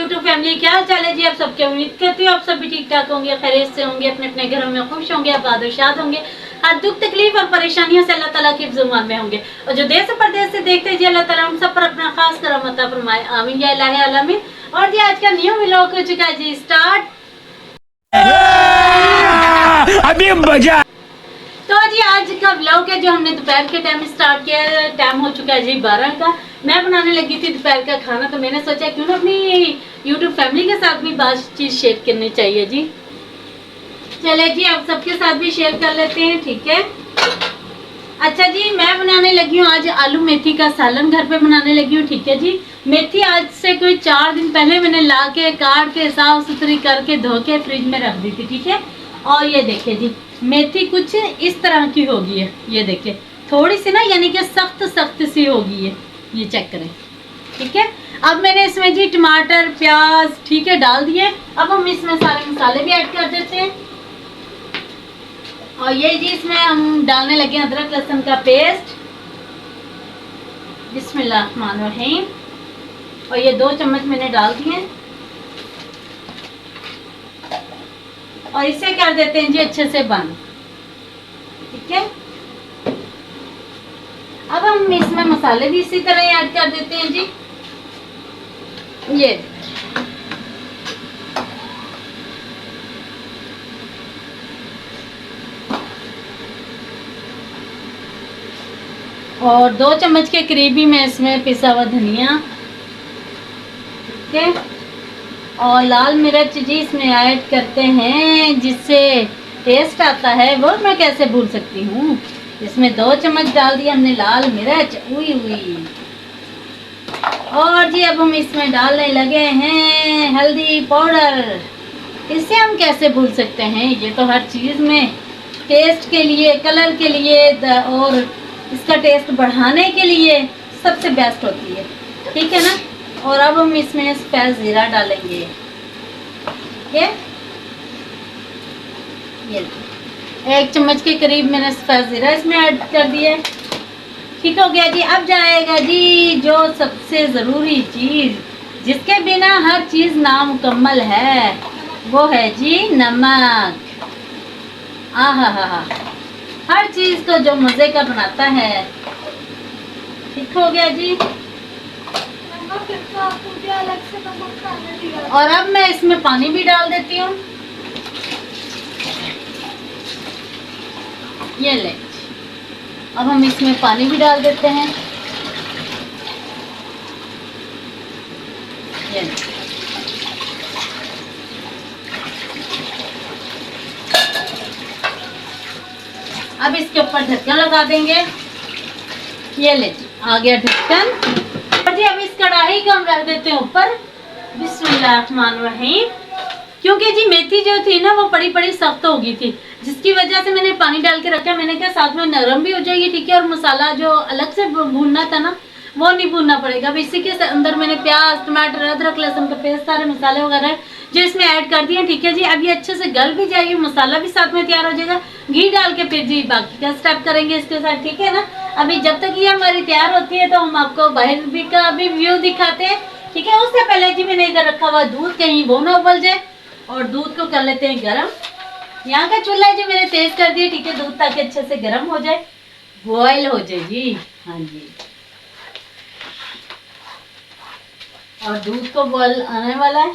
YouTube family, क्या हाल चाल है जी आप सबके। उम्मीद करती हूँ आप सब भी ठीक ठाक होंगे, खैरियत से होंगे, अपने अपने घरों में खुश होंगे, आबाद और शाद होंगे, हर दुख तकलीफ और परेशानियों से अल्लाह ताला की ज़ुबान में होंगे। और जो देश और परदेश से देखते हैं जी, अल्लाह ताला उन सब पर अपना खास करम अता फरमाए, आमीन या इलाही आमीन। और जी आज का न्यू व्लॉग हो चुका है जी स्टार्ट। अभी मजा। तो जी आज का व्लॉग है जो हमने दोपहर के टाइम स्टार्ट किया है। टाइम हो चुका है जी 12 का। मैं बनाने लगी थी दोपहर का खाना, तो मैंने सोचा क्यों ना अपनी यूट्यूब फैमिली के साथ भी बातचीत शेयर करनी चाहिए जी। चले जी अब सबके साथ भी शेयर कर लेते हैं, ठीक है। अच्छा जी, मैं बनाने लगी हूँ आज आलू मेथी का सालन, घर पे बनाने लगी हूँ, ठीक है जी। मेथी आज से कोई 4 दिन पहले मैंने ला के काट के साफ सुथरी करके धो के फ्रिज में रख दी थी, ठीक है। और ये देखिए जी मेथी कुछ इस तरह की होगी है, ये देखिए थोड़ी सी ना यानी कि सख्त सख्त सी होगी है, ये चेक करें, ठीक है। अब मैंने इसमें जी टमाटर प्याज ठीक है डाल दिए। अब हम इसमें सारे मसाले भी ऐड कर देते हैं। और ये जी इसमें हम डालने लगे अदरक लहसुन का पेस्ट, बिस्मिल्लाहिर्रहमानिर्रहीम। और ये 2 चम्मच मैंने डाल दिए और इसे कर देते हैं जी अच्छे से बंद, ठीक है। अब हम इसमें मसाले भी इसी तरह ऐड कर देते हैं जी। ये और 2 चम्मच के करीब ही मैं इसमें पिसा हुआ धनिया, ठीक है। और लाल मिर्च जी इसमें ऐड करते हैं जिससे टेस्ट आता है, वो मैं कैसे भूल सकती हूँ। इसमें 2 चम्मच डाल दिया हमने लाल मिर्च, उई उई। और जी अब हम इसमें डालने लगे हैं हल्दी पाउडर, इससे हम कैसे भूल सकते हैं, ये तो हर चीज़ में टेस्ट के लिए, कलर के लिए और इसका टेस्ट बढ़ाने के लिए सबसे बेस्ट होती है, ठीक है ना। और अब हम इसमें सफ़ेद ज़ीरा डालेंगे, ये 1 चम्मच के करीब मैंने सफ़ेद ज़ीरा इसमें ऐड कर दिया, ठीक हो गया जी। अब जाएगा जी जो सबसे ज़रूरी चीज़, जिसके बिना हर चीज़ नामुकम्मल है, वो है जी नमक। आहा, हर चीज़ को जो मज़े का बनाता है, ठीक हो गया जी। और अब मैं इसमें पानी भी डाल देती हूँ, ये ले। अब हम इसमें पानी भी डाल देते हैं, ये ले। अब इसके ऊपर ढक्कन लगा देंगे, ये ले जी आ गया ढक्कन। और जी अब इस कढ़ाई को हम रख देते हैं ऊपर, बिस्मिल्लाहिर्रहमानिर्रहीम। क्योंकि जी मेथी जो थी ना वो बड़ी सख्त हो गई थी, जिसकी वजह से मैंने पानी डाल के रखा। मैंने कहा साथ में नरम भी हो जाएगी, ठीक है। और मसाला जो अलग से भूनना था ना वो नहीं भूनना पड़ेगा। अब इसी के अंदर मैंने प्याज टमाटर अदरक लहसुन का पेस्ट सारे मसाले वगैरह जो इसमें ऐड कर दिए, ठीक है जी। अब ये अच्छे से गल भी जाएगी, मसाला भी साथ में तैयार हो जाएगा। घी डाल के फिर जी बाकी का स्टेप करेंगे इसके साथ, ठीक है ना। अभी जब तक ये हमारी तैयार होती है तो हम आपको बाहर भी का भी व्यू दिखाते हैं, ठीक है। उससे पहले जी मैंने इधर रखा हुआ दूध, कहीं वो ना उबल जाए, और दूध को कर लेते हैं गरम। यहाँ का चूल्हा जो मैंने तेज कर दिया, ठीक है, दूध ताकि अच्छे से गर्म हो जाए, बॉयल हो जाए जी। हाँ जी, और दूध को बॉयल आने वाला है।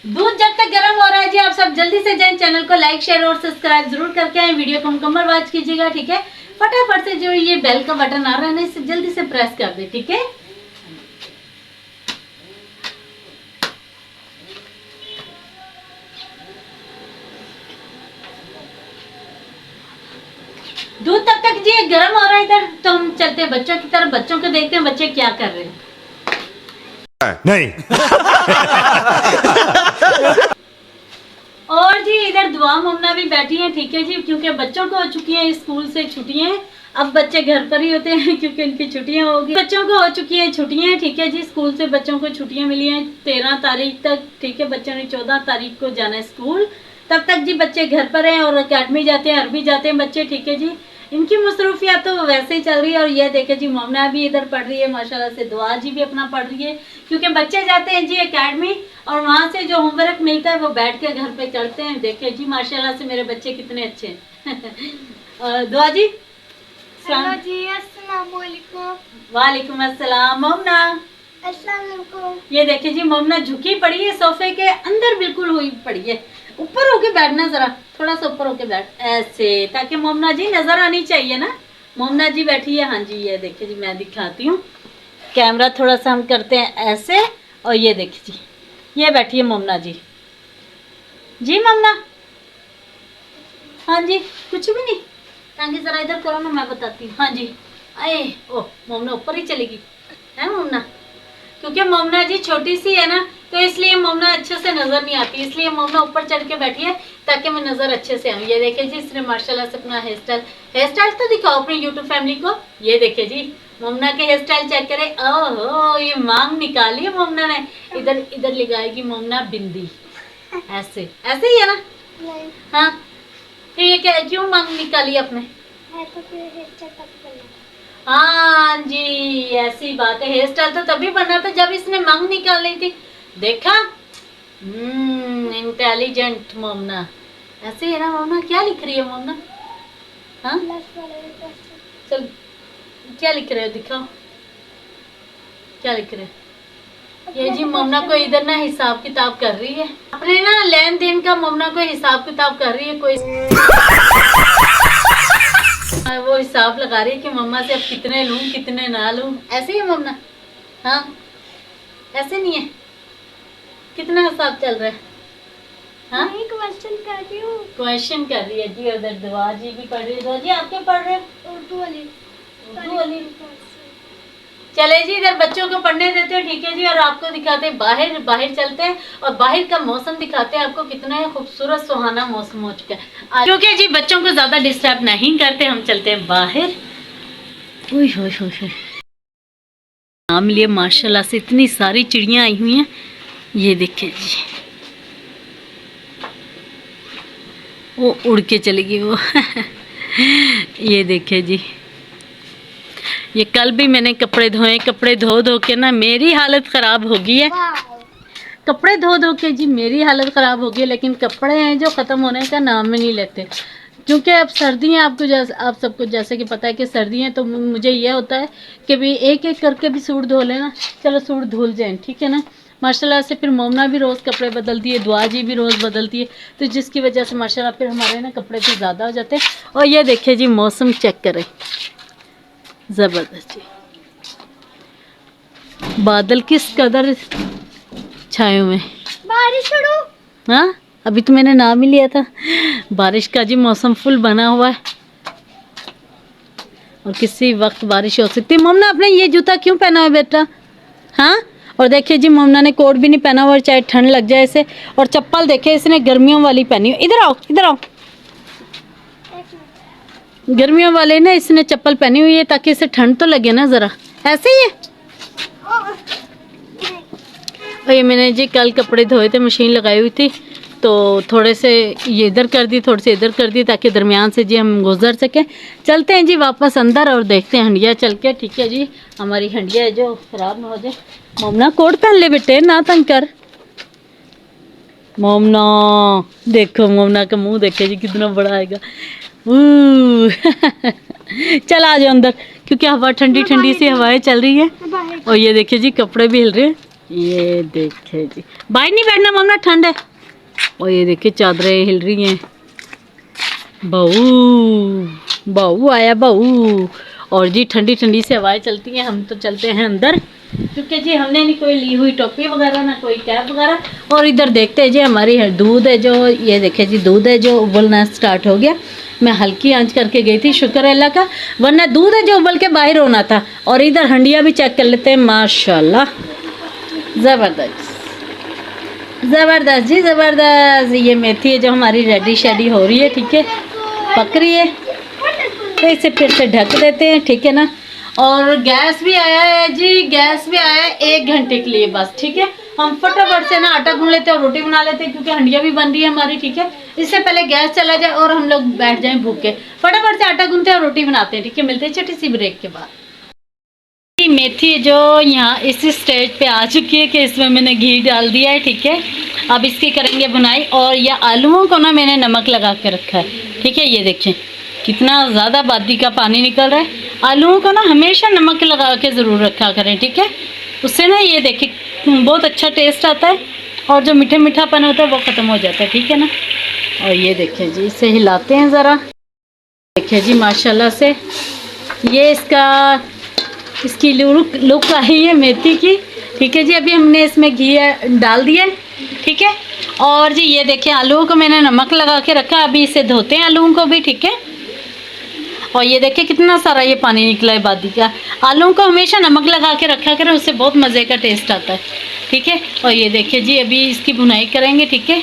दूध जब तक गर्म हो रहा है जी, आप सब जल्दी से जाएं, चैनल को लाइक शेयर और सब्सक्राइब जरूर करके आए, वीडियो को मुकम्मल वॉच कीजिएगा, ठीक है। फटाफट से जो ये बेल का बटन आ रहा है ना, इसे जल्दी से प्रेस कर दे, ठीक है। दूध तब तक जी गर्म हो रहा है इधर, तो हम चलते हैं बच्चों की तरफ, बच्चों को देखते हैं बच्चे क्या कर रहे हैं। नहीं। और जी इधर दुआ मम्मा भी बैठी हैं, ठीक है जी, क्योंकि बच्चों को हो चुकी हैं स्कूल से छुट्टियां। अब बच्चे घर पर ही होते हैं क्योंकि उनकी छुट्टियां होगी। बच्चों को हो चुकी हैं छुट्टियां, ठीक है जी, स्कूल से बच्चों को छुट्टियां मिली हैं 13 तारीख तक, ठीक है। बच्चों ने 14 तारीख को जाना है स्कूल, तब तक जी बच्चे घर पर हैं और अकेडमी जाते हैं, अरबी जाते हैं बच्चे, ठीक है जी। इनकी मसरूफियात तो वैसे ही चल रही है। और ये देखे जी मोमना भी इधर पढ़ रही है माशाल्लाह से, दुआ जी भी अपना पढ़ रही है, क्योंकि बच्चे जाते हैं जी एकेडमी और वहाँ से जो होमवर्क मिलता है वो बैठ के घर पे करते हैं। देखे जी माशाल्लाह से मेरे बच्चे कितने अच्छे हैं। दुआ जी हेलो जी, अस्सलाम वालेकुम। वालेकुम अस्सलाम। मोमना अस्सलाम वालेकुम। ये देखिए जी मोमना झुकी पड़ी है, सोफे के अंदर बिल्कुल हुई पड़ी है। ऊपर होके बैठना, जरा थोड़ा सा ऊपर होके बैठ ऐसे, ताकि मोमना जी नजर आनी चाहिए ना। मोमना जी बैठी है, हाँ जी। ये देखिए जी मैं दिखाती हूँ, कैमरा थोड़ा सा हम करते हैं ऐसे, और ये देखिए जी ये बैठी है मोमना जी। जी मोमना, हाँ जी कुछ भी नहीं, ताकि जरा इधर करो ना, मैं बताती हूँ। हाँ जी, अरे ओ मोमना ऊपर ही चलेगी है मोमना, क्योंकि मोमना जी छोटी सी है ना, तो इसलिए मोमना अच्छे से नजर नहीं आती, इसलिए मोमना ऊपर चढ़ के बैठी है ताकि मैं नजर अच्छे से आऊँ। ये देखिए जी इसने माशाल्लाह से अपना हेयर स्टाइल तो दिखाओ अपनी यूट्यूब फैमिली को। ये देखिए जी मोमना के हेयर स्टाइल चेक करे। ओहो ये मांग निकाली है मोमना ने, इधर इधर लगाएगी मोमना बिंदी, ऐसे ऐसे ही है ना। नहीं हाँ तो ये क्या, क्यों मांग निकाली आपने? है तो फिर हेयर चेकअप करना। हाँ जी ऐसी बात है, हेयर स्टाइल तो तभी बना था जब इसने मांग निकाल ली थी। देखा, इंटेलिजेंट मोमना। ऐसे है ना मोमना। क्या लिख रही है मोमना? हाँ प्लस वाले में क्वेश्चन। चल क्या लिख रहे हो, दिखाओ क्या लिख रहे हो। ये जी मोमना को इधर ना हिसाब किताब कर रही है, अपने ना लेन देन का मोमना को हिसाब किताब कर रही है। कोई वो हिसाब लगा रही है कि मम्मा से अब कितने लूं कितने ना लूं। ऐसे ही है मोमना? हाँ ऐसे नहीं है, कितना हिसाब चल रहा है? हाँ नहीं क्वेश्चन कर रही हूँ। क्वेश्चन कर रही है जी। उधर दुआ जी भी पढ़ रही है। दुआ जी आप क्या पढ़ रहे हो? उर्दू वाली। उर्दू वाली। चले जी इधर बच्चों को पढ़ने देते हैं, ठीक है जी। और आपको दिखाते हैं बाहर, बाहर चलते हैं और बाहर का मौसम दिखाते हैं आपको। कितना खूबसूरत सुहाना मौसम हो चुका है, क्योंकि जी बच्चों को ज्यादा डिस्टर्ब नहीं करते, हम चलते हैं बाहर। ओए होए होए होए, नाम लिए माशाल्लाह से इतनी सारी चिड़ियां आई हुई हैं। ये देखिए जी वो उड़ के चली गई वो। ये देखिए जी, ये कल भी मैंने कपड़े धोए, कपड़े धो धो के ना मेरी हालत ख़राब हो गई है। वाओ। कपड़े धो धो के जी मेरी हालत ख़राब हो गई है, लेकिन कपड़े हैं जो ख़त्म होने का नाम ही नहीं लेते। क्योंकि अब सर्दी है, आप सबको जैसे कि पता है कि सर्दी है, तो मुझे यह होता है कि भी एक एक करके भी सूट धो लेना। चलो सूट धुल जाए, ठीक है ना। माशाल्लाह से फिर मोमना भी रोज़ कपड़े बदलती है, दुआ जी भी रोज़ बदलती है, तो जिसकी वजह से माशाल्लाह फिर हमारे ना कपड़े भी ज़्यादा हो जाते हैं। और ये देखिए जी मौसम चेक करें, ज़बरदस्त जी, बादल किस कदर छाए हुए हैं। बारिश शुरू। हाँ अभी तो मैंने नाम ही लिया था। बारिश का जी मौसम फुल बना हुआ है और किसी वक्त बारिश हो सकती है। मोमना आपने ये जूता क्यों पहना है बेटा? हाँ और देखिए जी मोमना ने कोट भी नहीं पहना हुआ, चाहे ठंड लग जाए इसे। और चप्पल देखिए इसने गर्मियों वाली पहनी हुई। इधर आओ इधर आओ, गर्मियों वाले ना इसने चप्पल पहनी हुई है ताकि इसे ठंड तो लगे ना ज़रा। ऐसे ही है। और ये मैंने जी कल कपड़े धोए थे, मशीन लगाई हुई थी, तो थोड़े से ये इधर कर दी, थोड़े से इधर कर दी, ताकि दरमियान से जी हम गुजर सकें। चलते हैं जी वापस अंदर और देखते हैं हंडिया चल के, ठीक है जी। हमारी हंडिया है जो ख़राब ना हो जाए। मोमना कोट पहन ले बेटे, ना तंग कर। मोमना देखो, मोमना का मुंह देखे जी कितना बड़ा आएगा। चल आ जाओ अंदर, क्योंकि हवा ठंडी ठंडी सी हवाएं चल रही है। और ये देखिए जी कपड़े भी हिल रहे हैं। ये देखिए जी, बाहर नहीं बैठना मोमना, ठंड है। और ये देखिए चादरें हिल रही हैं। बहू बहू आया बहू। और जी ठंडी ठंडी से हवाएं चलती हैं। हम तो चलते हैं अंदर, क्योंकि जी हमने नहीं कोई ली हुई टोपी वगैरह, ना कोई कैप वगैरह। और इधर देखते हैं जी हमारी दूध है जो, ये देखिए जी दूध है जो उबलना स्टार्ट हो गया। मैं हल्की आंच करके गई थी, शुक्र है अल्लाह का, वरना दूध है जो उबल के बाहर होना था। और इधर हंडिया भी चेक कर लेते हैं। माशाल्लाह ज़बरदस्त ज़बरदस्त जी ज़बरदस्त। ये मेथी है जो हमारी रेडी शेडी हो रही है, ठीक है, पक रही है, तो इसे फिर से ढक देते हैं, ठीक है ना। और गैस भी आया है जी, गैस भी आया है 1 घंटे के लिए बस, ठीक है। हम फटाफट से ना आटा गूंद लेते हैं और रोटी बना लेते हैं, क्योंकि हंडिया भी बन रही है हमारी, ठीक है। इससे पहले गैस चला जाए और हम लोग बैठ जाएं भूखे, फटाफट से आटा गूंदते हैं और रोटी बनाते हैं, ठीक है। मिलते हैं छोटी सी ब्रेक के बाद। मेथी जो यहाँ इस स्टेज पे आ चुकी है कि इसमें मैंने घी डाल दिया है, ठीक है। अब इसकी करेंगे बुनाई। और ये आलूओं को ना मैंने नमक लगा के रखा है, ठीक है। ये देखें कितना ज़्यादा बादी का पानी निकल रहा है। आलूओं को ना हमेशा नमक लगा के ज़रूर रखा करें, ठीक है। उससे ना ये देखिए बहुत अच्छा टेस्ट आता है और जो मीठा मीठापन होता है वो ख़त्म हो जाता है, ठीक है ना। और ये देखिए जी, इसे हिलाते हैं ज़रा। देखिए जी माशाल्लाह से ये इसकी लुक आई है मेथी की, ठीक है जी। अभी हमने इसमें घी डाल दिया है, ठीक है। और जी ये देखिए आलूओं को मैंने नमक लगा के रखा, अभी इसे धोते हैं आलूओं को भी, ठीक है। और ये देखिए कितना सारा ये पानी निकला है बादी का। आलूओं को हमेशा नमक लगा के रखा करें, उससे बहुत मज़े का टेस्ट आता है, ठीक है। और ये देखिए जी अभी इसकी भुनाई करेंगे, ठीक है।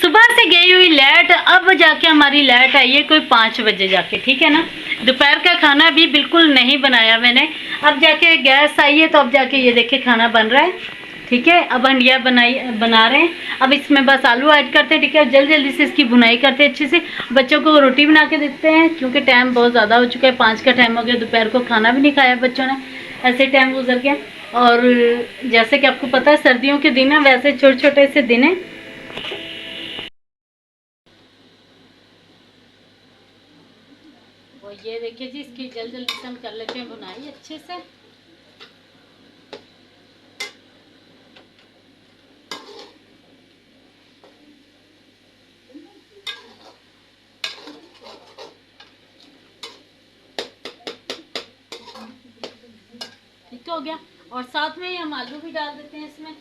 सुबह से गई हुई लाइट अब जाके हमारी लाइट आई है कोई 5 बजे जाके, ठीक है ना। दोपहर का खाना भी बिल्कुल नहीं बनाया मैंने, अब जाके गैस आई है तो अब जाके ये देखिए खाना बन रहा है, ठीक है। अब हंडिया बना रहे हैं। अब इसमें बस आलू ऐड करते हैं, ठीक है। जल्दी जल्दी से इसकी भुनाई करते हैं अच्छे से। बच्चों को रोटी बना के देते हैं क्योंकि टाइम बहुत ज़्यादा हो चुका है, 5 का टाइम हो गया। दोपहर को खाना भी नहीं खाया बच्चों ने, ऐसे टाइम गुजर गया। और जैसे कि आपको पता है सर्दियों के दिन है, वैसे छोटे छोटे से दिन है। और ये देखिए जी इसकी जल्द जल्दी से हम कर लेते हैं बुनाई अच्छे से। ठीक हो गया। और साथ में ही हम आलू भी डाल देते हैं इसमें।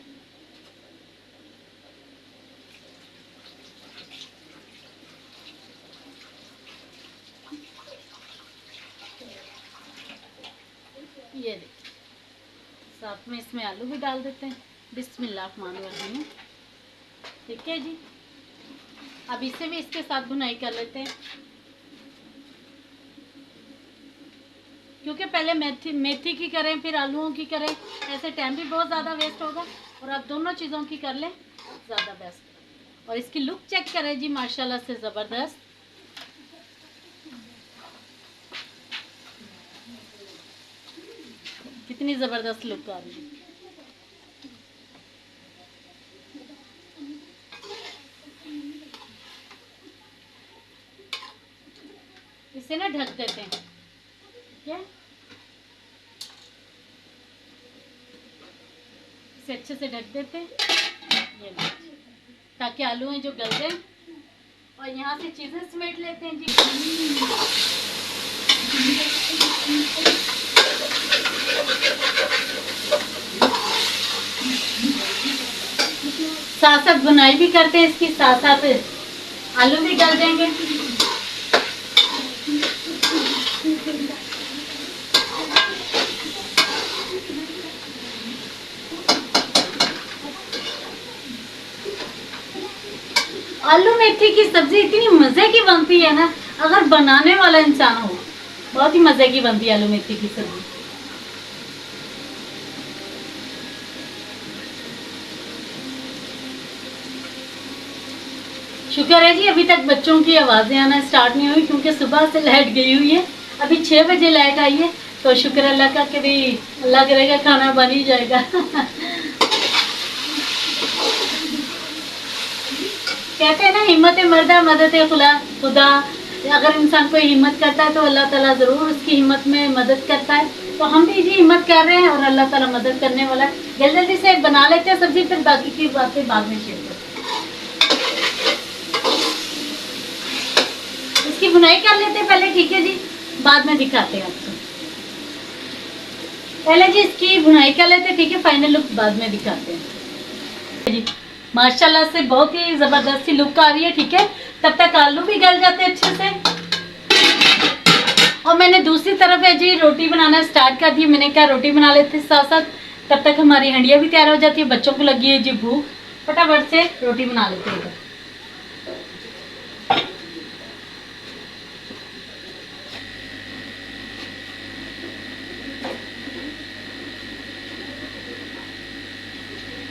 ये देखिए साथ में इसमें आलू भी डाल देते हैं। बिस्मिल्लाहिर्रहमानिर्रहीम, ठीक है जी। अब इसे भी इसके साथ भुनाई कर लेते हैं, क्योंकि पहले मेथी की करें फिर आलूओं की करें, ऐसे टाइम भी बहुत ज़्यादा वेस्ट होगा। और अब दोनों चीज़ों की कर लें ज़्यादा बेस्ट। और इसकी लुक चेक करें जी माशाल्लाह से ज़बरदस्त। कितनी ज़बरदस्त लुक आ रही है। इसे ना ढक देते हैं, ठीक है। इसे अच्छे से ढक देते हैं ये ताकि आलू हैं जो गल जाए। और यहाँ से चीज़ें समेट लेते हैं जी। साथ साथ बुनाई भी करते हैं इसकी, साथ साथ आलू भी गल जाएंगे। आलू मेथी की सब्जी इतनी मजे की बनती है ना, अगर बनाने वाला इंसान हो बहुत ही मजे की बनती है आलू मेथी की सब्जी। शुक्र है जी अभी तक बच्चों की आवाजें आना स्टार्ट नहीं हुई, क्योंकि सुबह से लाइट गई हुई है। अभी 6 बजे लाइट आई है, तो शुक्र अल्लाह का कि भी अल्लाह करेगा खाना बन ही जाएगा। कहते हैं ना हिम्मत मर्दा मदद खुदा। अगर इंसान कोई हिम्मत करता है तो अल्लाह ताला ज़रूर उसकी हिम्मत में मदद करता है। तो हम भी जी हिम्मत कर रहे हैं और अल्लाह ताला मदद करने वाला है। जल्दी जल्दी से बना लेते हैं सब्जी, फिर बाकी की बातें बाद में शेयर करते हैं। इसकी बुनाई कर लेते हैं पहले, ठीक है जी, बाद में दिखाते हैं आपको। पहले जी इसकी बुनाई कर लेते हैं, ठीक है, फाइनल लुक बाद में दिखाते हैं जी। माशाल्लाह से बहुत ही ज़बरदस्ती लुक आ रही है, ठीक है। तब तक आलू भी गल जाते हैं अच्छे से। और मैंने दूसरी तरफ है जी रोटी बनाना स्टार्ट कर दी। मैंने कहा रोटी बना लेते साथ साथ, तब तक हमारी हंडिया भी तैयार हो जाती है। बच्चों को लगी है जी भूख, फटाफट से रोटी बना लेते हैं।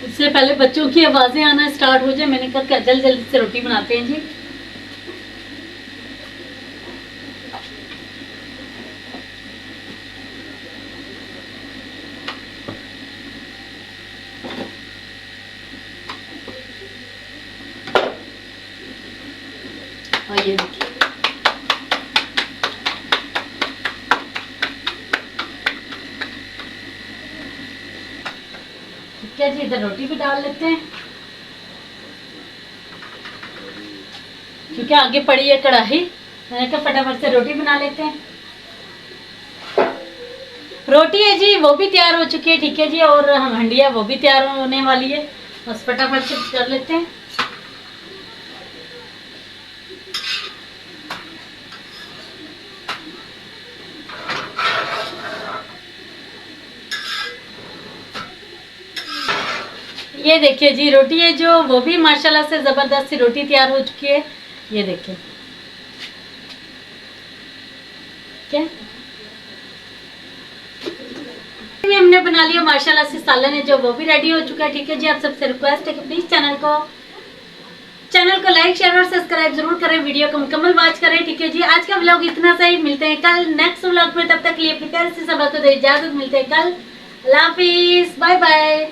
इससे पहले बच्चों की आवाजें आना स्टार्ट हो जाए, मैंने कहा जल्दी जल्दी से रोटी बनाते हैं जी। और ये देखिए ठीक है जी, इधर रोटी भी डाल लेते हैं क्योंकि आगे पड़ी है कढ़ाई। मैंने कहा फटाफट से रोटी बना लेते हैं। रोटी है जी वो भी तैयार हो चुकी है, ठीक है जी, और हम हंडिया वो भी तैयार होने वाली है, बस फटाफट से कर लेते हैं। ये देखिए जी रोटी है जो वो भी माशाल्लाह से जबरदस्त सी रोटी तैयार हो चुकी है। ये देखिए क्या हमने बना लिया माशाल्लाह से सालन है जो वो भी रेडी हो चुका है, ठीक है जी। आप सबसे रिक्वेस्ट है कि प्लीज चैनल को लाइक शेयर और सब्सक्राइब जरूर करें, वीडियो को मुकम्मल वॉच करें, ठीक है जी। आज का व्लॉग इतना सा ही, मिलते हैं कल नेक्स्ट व्लॉग में, तब तक के लिए अपनी प्यार से सबको दो इजाजत, मिलते हैं कल। अल्लाह हाफिज, बाय बाय।